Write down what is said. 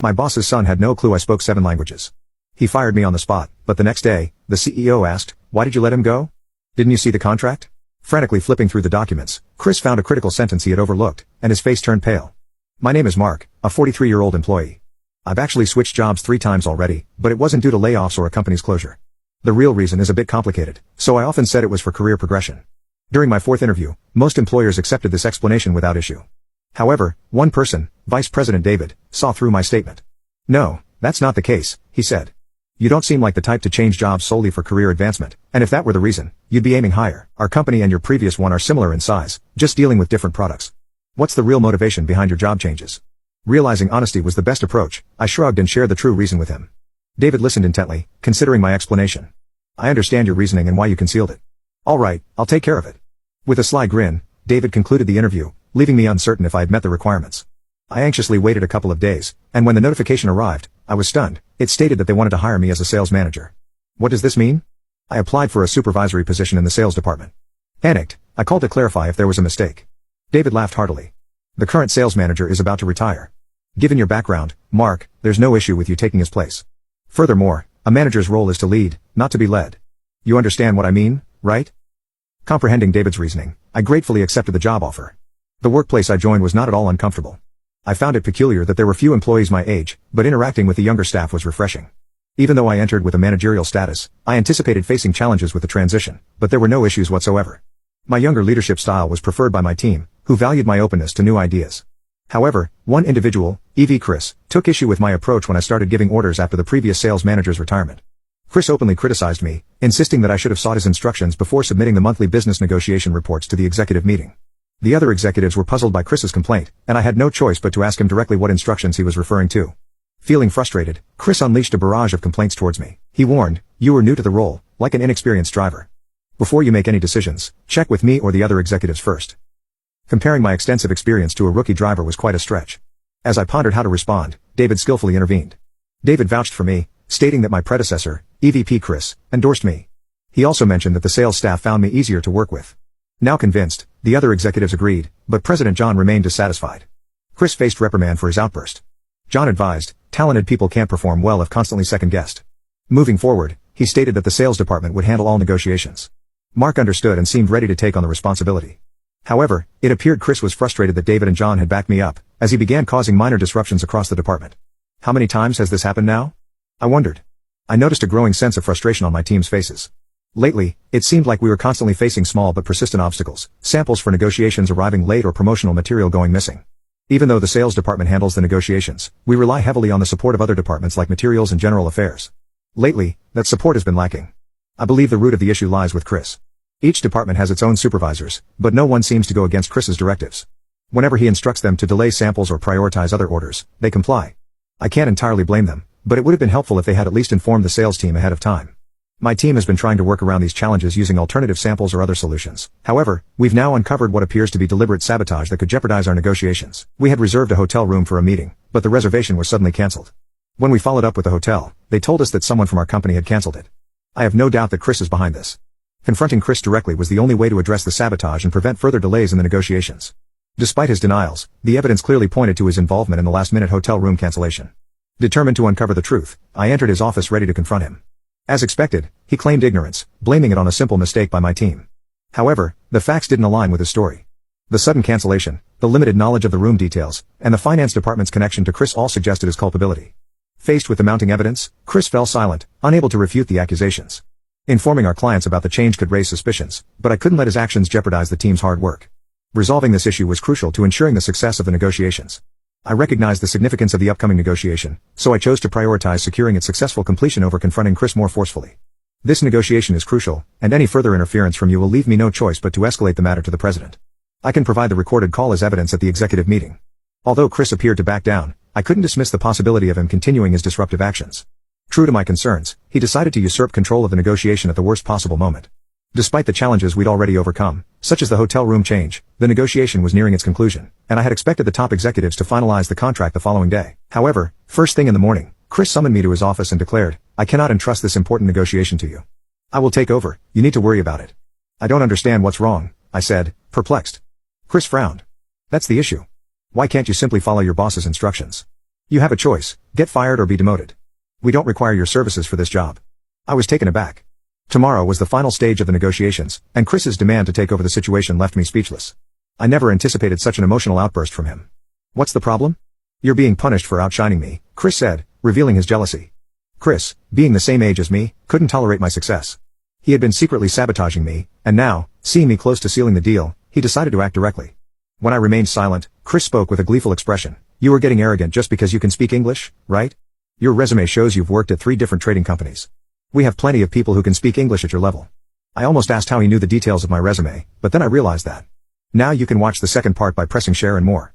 My boss's son had no clue I spoke 7 languages. He fired me on the spot, but the next day, the CEO asked, "Why did you let him go? Didn't you see the contract?" Frantically flipping through the documents, Chris found a critical sentence he had overlooked, and his face turned pale. "My name is Mark, a 43-year-old employee. I've actually switched jobs 3 times already, but it wasn't due to layoffs or a company's closure. The real reason is a bit complicated, so I often said it was for career progression." During my 4th interview, most employers accepted this explanation without issue. However, one person, Vice President David, saw through my statement. "No, that's not the case," he said. "You don't seem like the type to change jobs solely for career advancement, and if that were the reason, you'd be aiming higher. Our company and your previous one are similar in size, just dealing with different products. What's the real motivation behind your job changes?" Realizing honesty was the best approach, I shrugged and shared the true reason with him. David listened intently, considering my explanation. "I understand your reasoning and why you concealed it. All right, I'll take care of it." With a sly grin, David concluded the interview, leaving me uncertain if I had met the requirements. I anxiously waited a couple of days, and when the notification arrived, I was stunned. It stated that they wanted to hire me as a sales manager. What does this mean? I applied for a supervisory position in the sales department. Panicked, I called to clarify if there was a mistake. David laughed heartily. "The current sales manager is about to retire. Given your background, Mark, there's no issue with you taking his place. Furthermore, a manager's role is to lead, not to be led. You understand what I mean, right?" Comprehending David's reasoning, I gratefully accepted the job offer. The workplace I joined was not at all uncomfortable. I found it peculiar that there were few employees my age, but interacting with the younger staff was refreshing. Even though I entered with a managerial status, I anticipated facing challenges with the transition, but there were no issues whatsoever. My younger leadership style was preferred by my team, who valued my openness to new ideas. However, one individual, Chris, took issue with my approach when I started giving orders after the previous sales manager's retirement. Chris openly criticized me, insisting that I should have sought his instructions before submitting the monthly business negotiation reports to the executive meeting. The other executives were puzzled by Chris's complaint, and I had no choice but to ask him directly what instructions he was referring to. Feeling frustrated, Chris unleashed a barrage of complaints towards me. He warned, "You were new to the role, like an inexperienced driver. Before you make any decisions, check with me or the other executives first." Comparing my extensive experience to a rookie driver was quite a stretch. As I pondered how to respond, David skillfully intervened. David vouched for me, stating that my predecessor, EVP Chris, endorsed me. He also mentioned that the sales staff found me easier to work with. Now convinced, the other executives agreed, but President John remained dissatisfied. Chris faced reprimand for his outburst. John advised, talented people can't perform well if constantly second-guessed. Moving forward, he stated that the sales department would handle all negotiations. Mark understood and seemed ready to take on the responsibility. However, it appeared Chris was frustrated that David and John had backed me up, as he began causing minor disruptions across the department. How many times has this happened now? I wondered. I noticed a growing sense of frustration on my team's faces. Lately, it seemed like we were constantly facing small but persistent obstacles, samples for negotiations arriving late or promotional material going missing. Even though the sales department handles the negotiations, we rely heavily on the support of other departments like materials and general affairs. Lately, that support has been lacking. I believe the root of the issue lies with Chris. Each department has its own supervisors, but no one seems to go against Chris's directives. Whenever he instructs them to delay samples or prioritize other orders, they comply. I can't entirely blame them, but it would have been helpful if they had at least informed the sales team ahead of time. My team has been trying to work around these challenges using alternative samples or other solutions. However, we've now uncovered what appears to be deliberate sabotage that could jeopardize our negotiations. We had reserved a hotel room for a meeting, but the reservation was suddenly cancelled. When we followed up with the hotel, they told us that someone from our company had cancelled it. I have no doubt that Chris is behind this. Confronting Chris directly was the only way to address the sabotage and prevent further delays in the negotiations. Despite his denials, the evidence clearly pointed to his involvement in the last-minute hotel room cancellation. Determined to uncover the truth, I entered his office ready to confront him. As expected, he claimed ignorance, blaming it on a simple mistake by my team. However, the facts didn't align with his story. The sudden cancellation, the limited knowledge of the room details, and the finance department's connection to Chris all suggested his culpability. Faced with the mounting evidence, Chris fell silent, unable to refute the accusations. Informing our clients about the change could raise suspicions, but I couldn't let his actions jeopardize the team's hard work. Resolving this issue was crucial to ensuring the success of the negotiations. I recognized the significance of the upcoming negotiation, so I chose to prioritize securing its successful completion over confronting Chris more forcefully. This negotiation is crucial, and any further interference from you will leave me no choice but to escalate the matter to the president. I can provide the recorded call as evidence at the executive meeting. Although Chris appeared to back down, I couldn't dismiss the possibility of him continuing his disruptive actions. True to my concerns, he decided to usurp control of the negotiation at the worst possible moment. Despite the challenges we'd already overcome, such as the hotel room change, the negotiation was nearing its conclusion, and I had expected the top executives to finalize the contract the following day. However, first thing in the morning, Chris summoned me to his office and declared, "I cannot entrust this important negotiation to you. I will take over, you need to worry about it." "I don't understand what's wrong," I said, perplexed. Chris frowned. "That's the issue. Why can't you simply follow your boss's instructions? You have a choice, get fired or be demoted. We don't require your services for this job. I was taken aback. Tomorrow was the final stage of the negotiations, and Chris's demand to take over the situation left me speechless. I never anticipated such an emotional outburst from him. What's the problem? You're being punished for outshining me, Chris said, revealing his jealousy. Chris, being the same age as me, couldn't tolerate my success. He had been secretly sabotaging me, and now, seeing me close to sealing the deal, he decided to act directly. When I remained silent, Chris spoke with a gleeful expression. You are getting arrogant just because you can speak English, right? Your resume shows you've worked at 3 different trading companies. We have plenty of people who can speak English at your level. I almost asked how he knew the details of my resume, but then I realized that. Now you can watch the second part by pressing share and more.